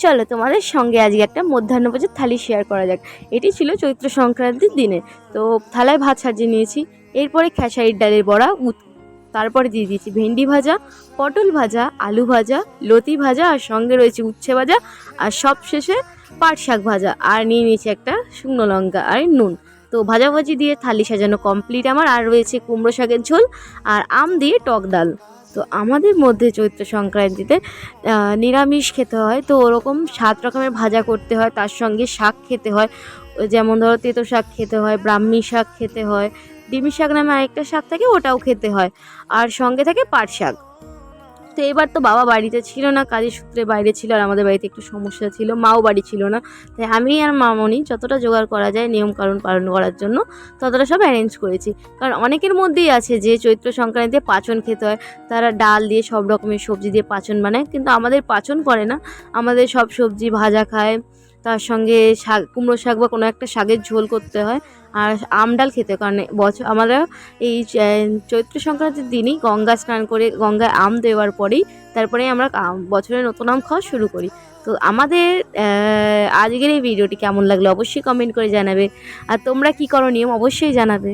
চলো তোমাদের সঙ্গে আজকে একটা মধ্যাহ্নভোজের থালি শেয়ার করা যাক। এটি ছিল চৈত্র সংক্রান্তির দিনে। তো থালায় ভাত সাজিয়ে নিয়েছি, এরপরে খেসারির ডালের বড়া, তারপরে দিয়ে দিয়েছি ভেন্ডি ভাজা, পটল ভাজা, আলু ভাজা, লতি ভাজা, আর সঙ্গে রয়েছে উচ্ছে ভাজা, আর সব শেষে পাট শাক ভাজা, আর নিয়ে নিয়েছি একটা শুকনো লঙ্কা আর নুন। তো ভাজাভাজি দিয়ে থালি সাজানো কমপ্লিট আমার। আর রয়েছে কুমড়ো শাকের ঝোল আর আম দিয়ে টক ডাল। তো আমাদের মধ্যে চৈত্র সংক্রান্তিতে নিরামিষ খেতে হয়, তো ওরকম 7 রকমের ভাজা করতে হয়, তার সঙ্গে শাক খেতে হয়। যেমন ধরো তেঁতো শাক খেতে হয়, ব্রাহ্মী শাক খেতে হয়, ডিমি শাক নামে আরেকটা শাক থাকে, ওটাও খেতে হয়, আর সঙ্গে থাকে পাট শাক। তো এবার তো বাবা বাড়িতে ছিল না, কাজের সূত্রে বাইরে ছিল, আর আমাদের বাড়িতে একটু সমস্যা ছিল, মাও বাড়ি ছিল না। তাই আমি আর মামনি যতটা জোগাড় করা যায় নিয়মকানুন পালন করার জন্য ততটা সব অ্যারেঞ্জ করেছি। কারণ অনেকের মধ্যেই আছে যে চৈত্র সংক্রান্তিতে পাঁচন খেতে হয়, তারা ডাল দিয়ে সব রকমের সবজি দিয়ে পাঁচন বানায়, কিন্তু আমাদের পাঁচন করে না। আমাদের সব সবজি ভাজা খায়, তার সঙ্গে শাক, কুমড়ো শাক বা কোনো একটা শাকের ঝোল করতে হয়, আর আম ডাল খেতে হয়। কারণ আমরা এই চৈত্র সংক্রান্তির দিনই গঙ্গা স্নান করে গঙ্গায় আম দেওয়ার পরেই তারপরে আমরা বছরের নতুন আম খাওয়া শুরু করি। তো আমাদের আজকের এই ভিডিওটি কেমন লাগলো অবশ্যই কমেন্ট করে জানাবে, আর তোমরা কী করো নিয়ম অবশ্যই জানাবে।